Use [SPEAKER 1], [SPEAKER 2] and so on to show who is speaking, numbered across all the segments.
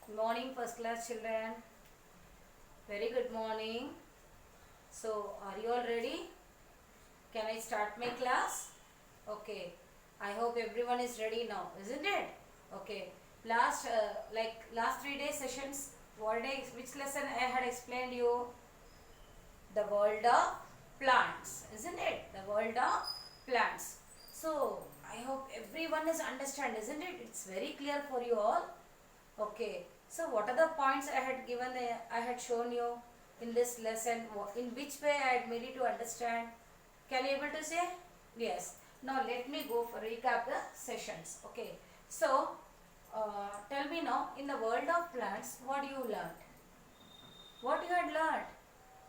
[SPEAKER 1] Good morning, first class children. Very good morning. So, are you all ready? Can I start my class? Okay. I hope everyone is ready now, isn't it? Okay. Last 3 day sessions, which lesson I had explained you? The world of plants, isn't it? The world of plants. So, I hope everyone is understand, isn't it? It's very clear for you all. Okay, so what are the points I had given, I had shown you in this lesson? In which way I had made you to understand? Can you able to say? Yes. Now let me go for recap the sessions. Okay, so tell me now, in the world of plants, what you learned? What you had learned?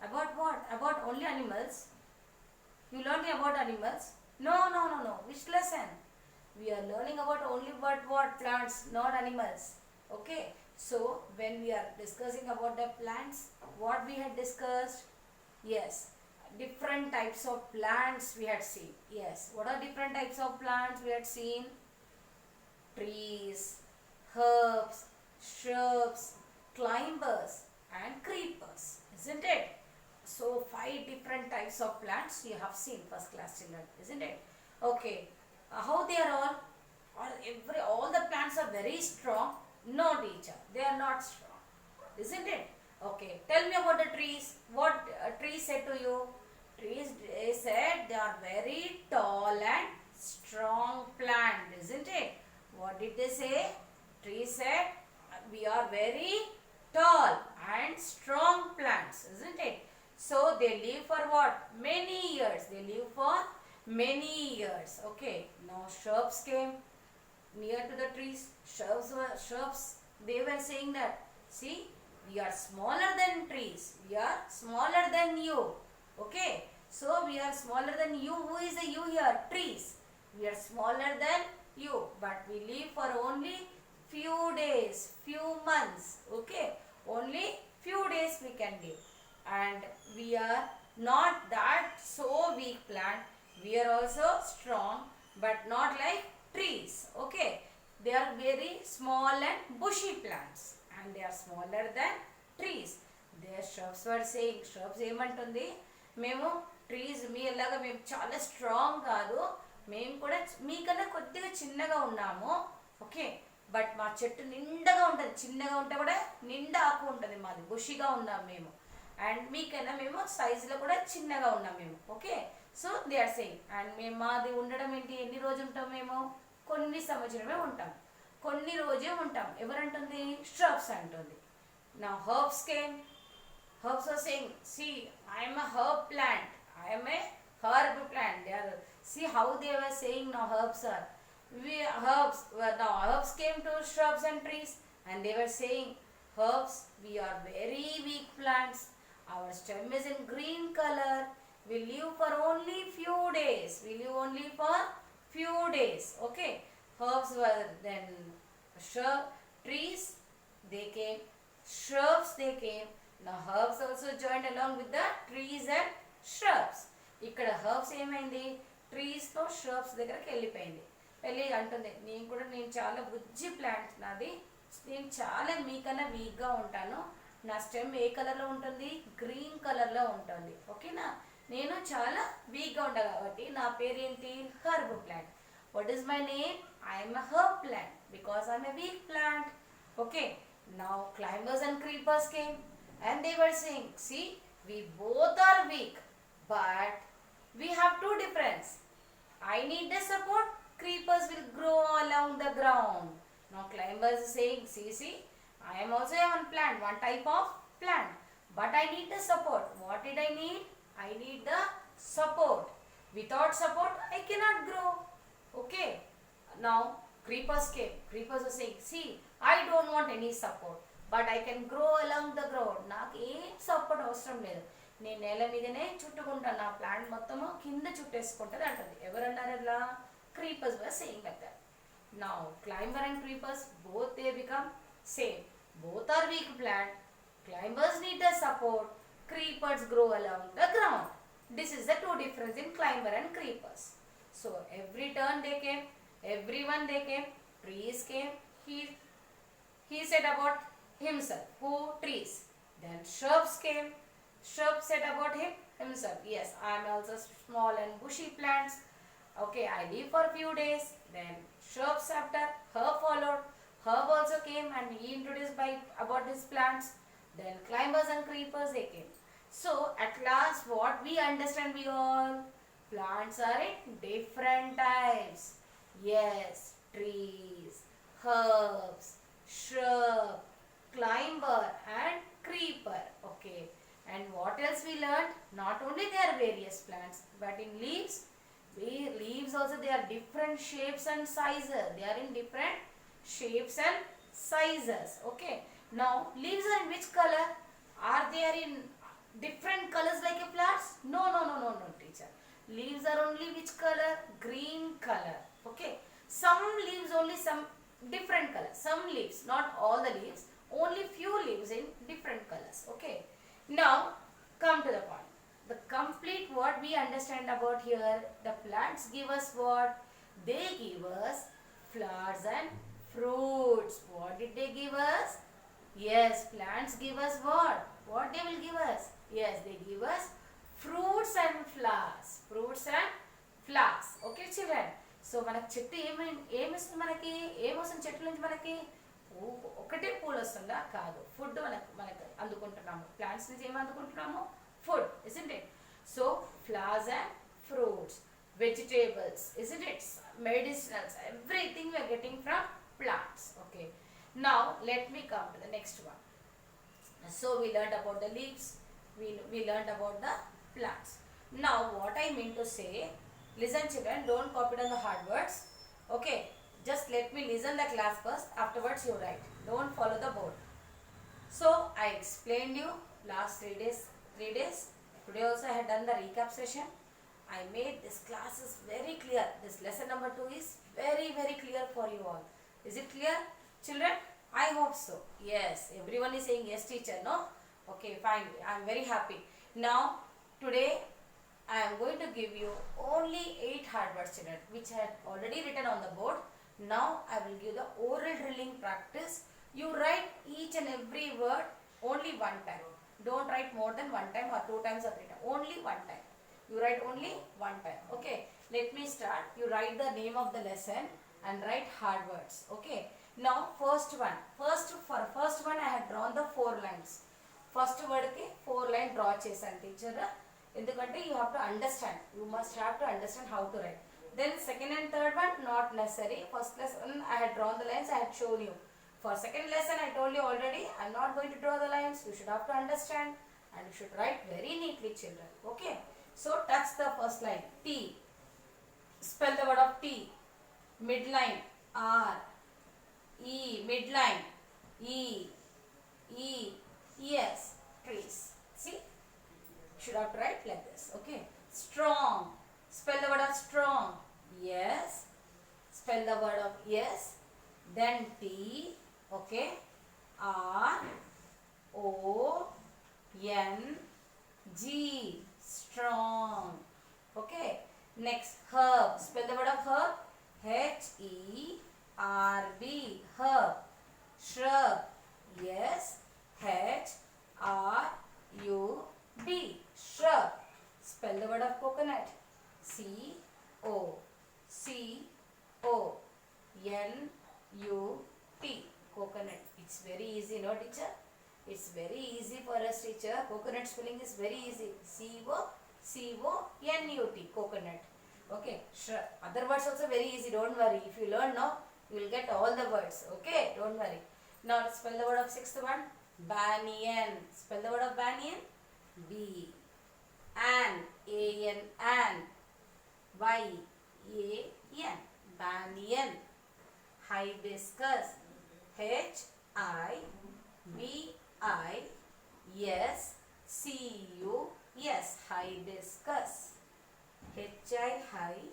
[SPEAKER 1] About what? About only animals? You learned about animals? No. Which lesson? We are learning about only but what? Plants, not animals. Okay. So, when we are discussing about the plants, what we had discussed? Yes. Different types of plants we had seen. Yes. What are different types of plants we had seen? Trees, herbs, shrubs, climbers and creepers. Isn't it? So 5 different types of plants you have seen, first class children, isn't it? Okay. How they are all the plants are very strong? No teacher, they are not strong, isn't it? Okay. Tell me about the trees. What trees said to you? Trees, they said they are very tall and strong plant, isn't it? What did they say? Trees said we are very tall and strong plants, isn't it? So they live for what? Many years. They live for many years. Okay. Now shrubs came near to the trees. Shrubs. They were saying that, see, we are smaller than trees. We are smaller than you. Okay. So we are smaller than you. Who is the you here? Trees. We are smaller than you. But we live for only few days, few months. Okay. Only few days we can live. And we are not that so weak plant. We are also strong, but not like trees. Okay. They are very small and bushy plants. And they are smaller than trees. Their shrubs were saying, shrubs ఏమంటుంది? మేము trees మీ ఎలాగా మేము చాలా strong కాదు, మేము కూడా మీకన్నా కొద్దిగా చిన్నగా ఉన్నాము. ఓకే. బట్ మా చెట్టు నిండగా ఉంటుంది. చిన్నగా ఉంటే కూడా నిండా ఆకు ఉంటుంది. మాది బుషిగా ఉన్నాం మేము. అండ్ మీకైనా మేము సైజులో కూడా చిన్నగా ఉన్నాం మేము. Okay. So they are saying. And మేము మాది ఉండడం ఏంటి? ఎన్ని రోజులు ఉంటాం మేము? కొన్ని సంవత్సరమే ఉంటాం, కొన్ని రోజే ఉంటాం. ఎవరంటుంది? స్ట్రబ్స్ అంటుంది. నా herbs came. Herbs are saying, see, I am a herb plant. I am a herb plant. They are, see how they were saying now herbs are. Now herbs came to shrubs and trees and they were saying, herbs, we are very weak plants. Our stem is in green color. We live for only few days. We live only for few days. Okay. Herbs were then trees, they came. Shrubs, they came. Now herbs also joined along with the trees and shrubs. ఇక్కడ herbs ఏమైంది? ట్రీస్తో shrubs దగ్గరికి వెళ్ళిపోయింది. వెళ్ళి అంటుంది, నేను చాలా బుజ్జి plant నాది, నేను చాలా మీకన్నా వీక్గా ఉంటాను. నా స్టెమ్ ఏ కలర్లో ఉంటుంది? గ్రీన్ కలర్లో ఉంటుంది. ఓకేనా? నేను చాలా వీక్గా ఉంటాను కాబట్టి నా పేరు ఏంటి? Herb plant. What is my name? I'm a herb plant because I'm a week plant. Okay. Now climbers and creepers came. And they were saying, see, we both are weak, but we have two difference. I need the support, creepers will grow along the ground. Now climbers are saying, see, I am also one plant, one type of plant, but I need the support. What did I need? I need the support. Without support, I cannot grow. Okay. Now creepers came. Creepers are saying, see, I don't want any support, but I can grow along the ground. నాకు ఏం support అవసరం లేదు, నేను నేల మీదనే చుట్టుకుంటాను, నా plant మొత్తము కింద చుట్టేసుకుంటుంది అంటుంది. ఎవరన్నారు అలా? Creepers were saying like that. Now climber and creepers both they become same. Both are weak plant. Climbers need the support, creepers grow along the ground. This is the two difference in climber and creepers. So every turn they came, everyone they came, trees came. He said about himself. Who? Trees. Then shrubs came. Shrub said about himself. Yes, I am also small and bushy plants. Okay, I live for a few days. Then shrubs after, herb followed. Herb also came and he introduced by about his plants. Then climbers and creepers they came. So at last what we understand we all? Plants are in different types. Yes, trees, herbs, shrub, climber and creeper. Okay. And what else we learned? Not only there are various plants, but in leaves, leaves also they are different shapes and sizes. They are in different shapes and sizes. Okay. Now leaves are in which color? Are they in different colors like a plants? No, teacher. Leaves are only which color? Green color. Okay. Some leaves only some different colors. Some leaves, not all the leaves. Only few leaves in different colors. Okay. Now come to the point. The complete what we understand about here, the plants give us what? They give us flowers and fruits. What did they give us? Yes, plants give us what? What they will give us? Yes, they give us fruits and flowers. Fruits and flowers. Okay children. So మనకు చెట్టు ఏమిస్తుంది మనకి? ఏమొస్తుంది చెట్ల నుంచి మనకి? ఒకటే పూలు వస్తుందా? కాదు. ఫుడ్ మనకు అందుకుంటున్నాము. ప్లాంట్స్ నుంచి ఏమి అందుకుంటున్నాము? Food, isn't it? So flowers and fruits, vegetables, isn't it? Medicinals, everything we are getting from plants. Okay. Now let me come to the next one. So we learned about the leaves. We learned about the plants. Now what I mean to say, listen children, don't copy down the hard words. Okay. Just let me listen the class first. Afterwards you write. Don't follow the board. So I explained you last 3 days. Today also I had done the recap session. I made this class is very clear. This lesson number 2 is very clear for you all. Is it clear children? I hope so. Yes, everyone is saying yes teacher, no? Okay, fine. I am very happy. Now today I am going to give you only 8 hard words children, which I had already written on the board. Now I will give the oral drilling practice. You write each and every word only one time. Don't write more than one time or 2 times or 3 times. Only one time. You write only one time. Okay. Let me start. You write the name of the lesson and write hard words. Okay. Now first one. For first one I had drawn the 4 lines. First word ki 4 line draw chesanu teacher. Endukante you have to understand. You must have to understand how to write. Then second and third one not necessary. First lesson I had drawn the lines, I had shown you. For second lesson I told you already, I am not going to draw the lines. You should have to understand and you should write very neatly children. Okay. So touch the first line. T. Spell the word of T. Midline R. E. Midline E. E. Yes. Trees. See? You should have to write like this. Okay. Strong. Spell the word of strong. Yes. Spell the word of yes. Then T. Okay. R. O. N. G. Strong. Okay. Next herb. Spell the word of herb. H. E. R. B. Herb. Shrub. Yes. H. R. U. B. Shrub. Spell the word of coconut. C. O. C. O. N. U. T. Coconut. It's very easy, no teacher? It's very easy for us teacher. Coconut spelling is very easy. C-O-C-O-N-U-T. Coconut. Okay. Sure. Other words also very easy. Don't worry. If you learn now, you will get all the words. Okay. Don't worry. Now let's spell the word of sixth one. Banyan. Spell the word of banyan. B. An. A-N. An. Y-A-N. Banyan. Hibiscus. H-I-B-I-S-C-U-S. Hibiscus. H-I-B-I-S.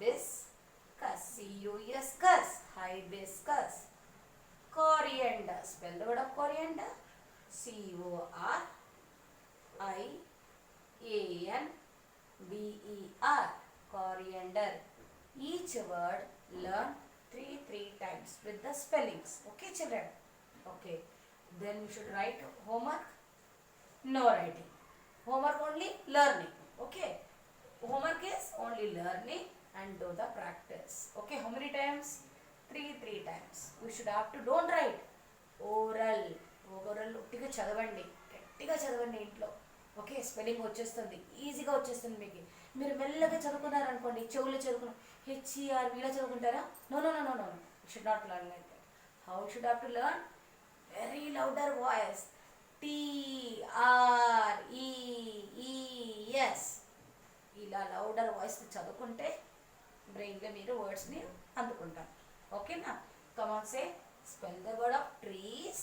[SPEAKER 1] Biscus. C-U-S. Cus. Hibiscus. Coriander. Spell the word of coriander. C-O-R-I-A-N-D-E-R. Coriander. Each word learn 3 times with the spellings. Okay children. Okay. Then you should write homework. No writing. Homework only learning. Okay. Homework is only learning and do the practice. Okay. How many times? Three times. We should have to don't write. Oral overall ఒట్టిగా చదవండి, గట్టిగా చదవండి ఇంట్లో. Okay, spelling వచ్చేస్తుంది, ఈజీగా వచ్చేస్తుంది మీకు. మీరు మెల్లగా చదువుకున్నారనుకోండి, చెవులు చదువుకున్న హెచ్ఈఆర్ వీలో చదువుకుంటారా? No no no no no, you should not learn like that. How should have to learn? Very louder voice. TREES ఇలా లౌడర్ వాయిస్ చదువుకుంటే బ్రెయిన్లో మీరు వర్డ్స్ని అందుకుంటారు. ఓకేనా? కమాన్ సే spell the word of trees,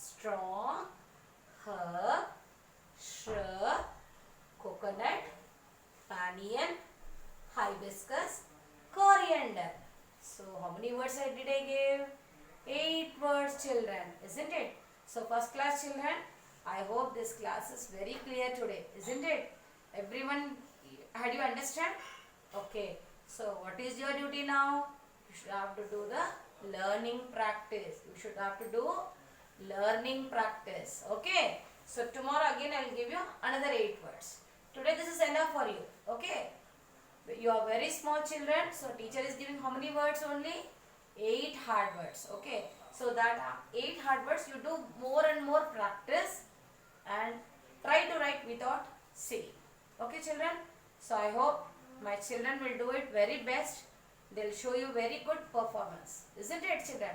[SPEAKER 1] strong, herb, shrub, coconut, banyan, hibiscus, coriander. So how many words did I give? 8 words, children, isn't it? So first class children, I hope this class is very clear today, isn't it? Everyone, had you understand? Okay, so what is your duty now? You should have to do the learning practice. You should have to do learning practice. Okay, so tomorrow again I will give you another 8 words. Today this is enough for you. Okay, you are very small children, so teacher is giving how many words? Only 8 hard words. Okay, so that 8 hard words you do more and more practice and try to write without saying. Okay children, so I hope my children will do it very best. They'll show you very good performance, isn't it children?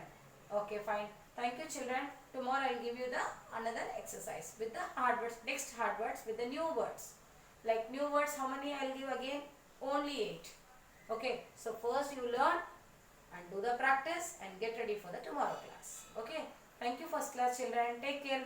[SPEAKER 1] Okay, fine. Thank you children. Tomorrow I'll give you the another exercise with the hard words, next hard words with the new words. Like new words, how many I'll give again? Only 8. Okay, so first you learn and do the practice and get ready for the tomorrow class. Okay, thank you first class children. Take care.